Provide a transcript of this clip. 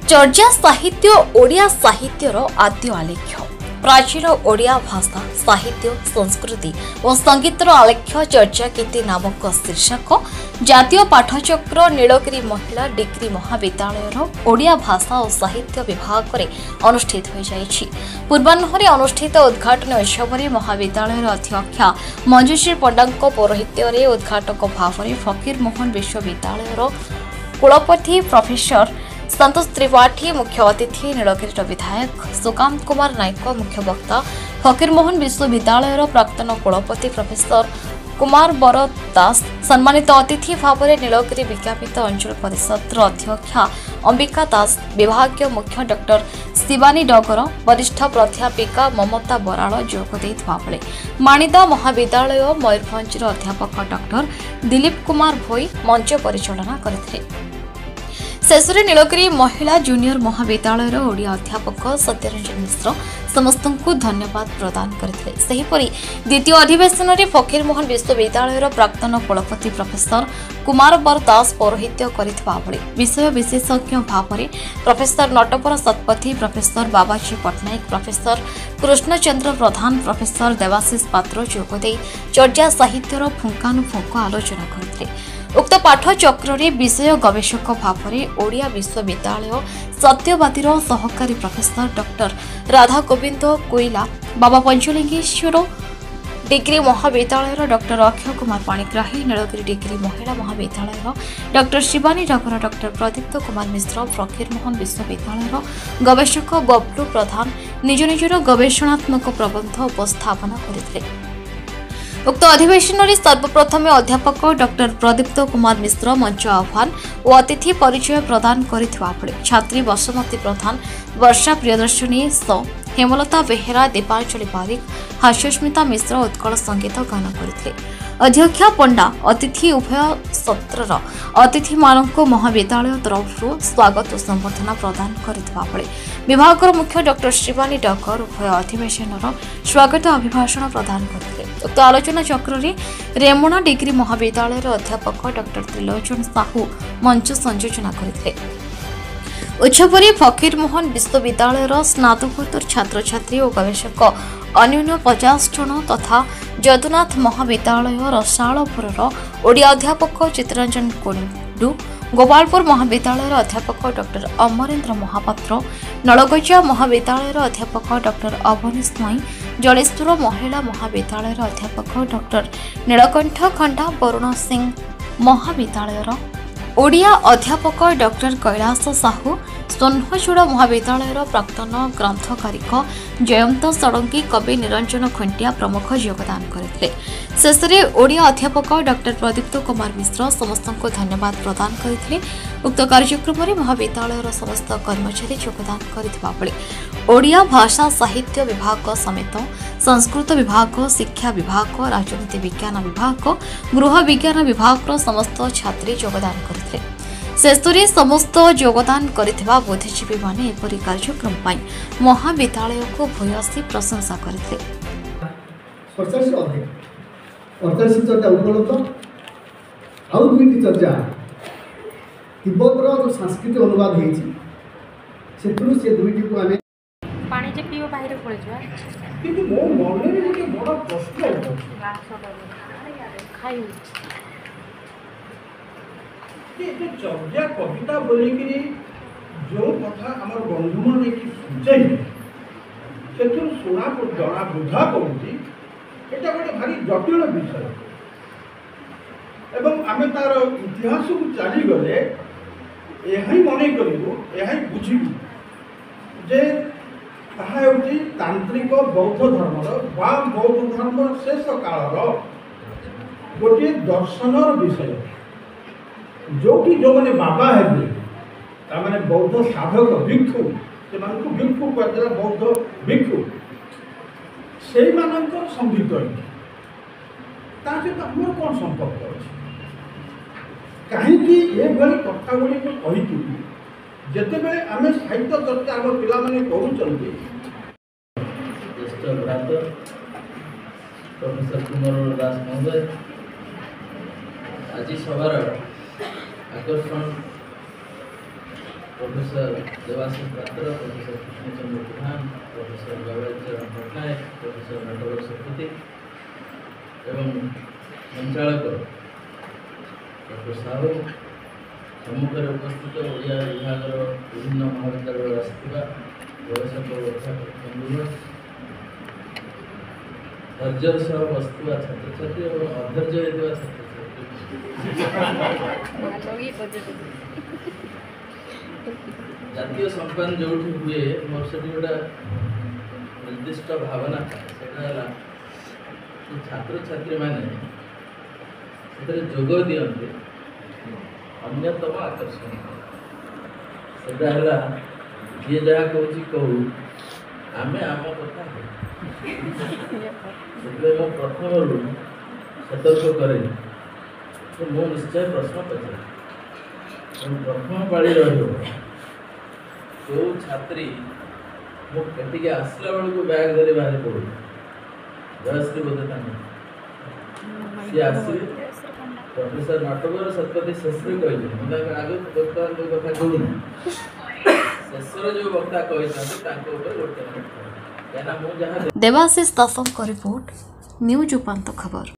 चर्चा साहित्य ओडिया साहित्यर आद्य आलेख्य प्राचीन ओडिया भाषा साहित्य संस्कृति और संगीतर आलेख्य चर्चा कीर्ति नामक शीर्षक जातीय पाठचक्र नीलगिरी महिला डिग्री महाविद्यालय ओडिया भाषा और साहित्य विभाग में अनुष्ठित हो जाइछि। पूर्वाह्न अनुष्ठित उद्घाटन उत्सव में महाविद्यालय अध्यक्षा मंजुश्री पंडा पौरोहित्य उद्घाटक भाव में फकीर मोहन विश्वविद्यालय कुलपति प्रोफेसर संतोष त्रिपाठी मुख्य अतिथि नीलगिरी विधायक सुकांत कुमार नायक मुख्य वक्ता फकीर मोहन विश्वविद्यालय प्राक्तन कुलपति प्रोफेसर कुमार बर दास सम्मानित अतिथि भाव में नीलगिरी विज्ञापित अंचल परिषद अध्यक्षा अंबिका दास विभाग मुख्य डॉक्टर शिवानी डगर वरिष्ठ प्राध्यापिका ममता बराड़ जोग देइथिबा बेले माणिदा महाविद्यालय मयूरभंज अध्यापक डॉक्टर दिलीप कुमार भोई मंच परिचालना करथिले। शेषे नीलगिरी महिला जूनियर महाविद्यालय ओडिया अध्यापक सत्यरंजन मिश्र समस्त को धन्यवाद प्रदान करते। द्वितीय अधिवेशन में फकीर मोहन विश्वविद्यालय प्राक्तन कुलपति प्रोफेसर कुमार बर दास पौरोहित्य करथिबा बेले विषय विशेषज्ञ भाव में प्रोफेसर नटवर शतपथी प्रोफेसर बाबाजी पट्टनायक प्रोफेसर कृष्णचंद्र प्रधान प्रोफेसर देवाशीष पात्र जोगदे चर्चा साहित्यर फुंकानुफुंक आलोचना करते। उक्त पाठचक्र विषय गवेषक भाव में ओडिया विश्वविद्यालय सत्यवादीर सहकारी प्रोफेसर डॉक्टर राधा गोविंद कोईला बाबा पंचलिंगेश्वर डिग्री महाविद्यालय डॉक्टर अक्षय कुमार पाणिग्राही नीलगिरी डिग्री महिला महाविद्यालय डॉक्टर शिवानी डगर डॉक्टर प्रदीप्त कुमार मिश्र फकीर मोहन विश्वविद्यालय गवेषक बबलू प्रधान निज निजर गवेषणात्मक प्रबंध उपस्थापन करथिले। उक्त अधिवेशन में सर्वप्रथम अध्यापक डॉक्टर प्रदीप्त कुमार मिश्र मंच आह्वान और अतिथि परिचय प्रदान करथिबा बेले छात्री बसुमती प्रधान वर्षा प्रियदर्शनी स हेमलता बेहेरा दीपांजलि पारिक हास्यस्मिता मिश्र उत्कल संगीत गान करथिले। अध्यक्षा पंडा अतिथि उभय सत्रर अतिथि मानक महाविद्यालय तरफ स्वागत और संबर्धना प्रदान करथिबा बेले विभाग मुख्य डॉक्टर शिवानी डगर उभय अधिवेशन स्वागत अभिभाषण प्रदान करथिले। उक्त आलोचना चक्र में रेमुणा डिग्री महाविद्यालय अध्यापक डॉक्टर त्रिलोचन साहू मंच संयोजना करथिले। उत्सव में फकीर मोहन विश्वविद्यालय स्नातकोत्तर छात्र छात्री और गवेषक अन्य 50 जन तथा जदुनाथ महाविद्यालय रसालपुर ओडिया अध्यापक चित्ररंजन कुंडू गोपालपुर महाविद्यालय अध्यापक डॉक्टर अमरेन्द्र महापात्र नलगजा महाविद्यालय अध्यापक डॉक्टर अवनीश नाई जलेश्वर महिला महाविद्यालय अध्यापक डॉक्टर नीलकंठ खंडा वरुण सिंह महाविद्यालय ओडिया अध्यापक डॉक्टर कैलाश साहू सोन्हचूड़ महाविद्यालय प्राक्तन ग्रंथकारिक जयंत षडंगी कवि निरंजन खंटिया प्रमुख योगदान करथिले। शेषे ओडिया अध्यापक डॉक्टर प्रदीप्त कुमार मिश्र समस्त को धन्यवाद प्रदान करथिले। उक्त कार्यक्रम में महाविद्यालय समस्त कर्मचारी योगदान करथिबा बेले ओडिया भाषा साहित्य विभाग समेत संस्कृत विभाग शिक्षा विभाग राजनीति विज्ञान विभाग गृह विज्ञान विभाग समस्त छात्री योगदान करथिले। शेषे समस्त योगदान करथिबा बुद्धिजीवी माने एपरि कार्यक्रम पाई महाविद्यालय को भूयसी प्रशंसा करथिले। तिब्बतर जो सांस्कृतिक अनुवाद से दुईटी को आमे पानी जे पियो बाहर पड़ जा किंतु मो मन में एक बड़ा प्रश्न खाई ये जो चर्चा कविता बोलिकी जो कथा आम बंधु मैंने सुझाई से शुणा जना बुझा पड़ी एटा गोटे भारी जटिल विषय एवं आम तार इतिहास को चलीगले यह मन करूँ यह बुझू जे तांत्रिक बौद्ध धर्म बौद्ध धर्म शेष कालर गोटे दर्शनर विषय जो कि जो मैंने बाबा है बौद्ध साधक भिक्षु से भिक्षु कहते बौद्ध भिक्षु से संगीत सहित आम कौन संपर्क अच्छे कहीं ये कथा गुड़ी कही जिते बड़े आम साहित्य चर्चा आम पाने कर प्रोफेसर कुमार दास महोदय आज सभार आकर्षण प्रोफेसर देवाशीष पात्र, प्रोफेसर कृष्णचंद्र प्रधान, प्रोफेसर गौराचरण पट्टनायक, प्रोफेसर नटवर शतपथी एवं संचालक डॉक्टर साहू, सम्मुखें उपस्थित ओडिया विभाग विभिन्न महाविद्यालय आसुवा गवेषक बंधुगण, धैर्य सह बसुवा छात्र छात्री और अधैर्य होता छात्र जातीय सम्मान जो हुए मोर से गोटा निर्दिष्ट भावना से छात्र छात्री मैंने जोग दिखते अन्यतम आकर्षण से जी जहाँ कहूँ कहू आम आम कथा से प्रथम सतर्क करे तो मु निश्चय प्रश्न पचारे प्रथम पाड़ी रो छात्री मुझे आसला बेलू बैग धरी बाहर पड़ू जयश्री बोधे सी आसवे प्रोफेसर नटवर शतपथी शेष कहते आगे बर्तमान जो कथा कहूना शेष जो वक्ता कहते गोटे मिनट कहीं देवाशीष दासों रिपोर्ट न्यूज उपांत खबर।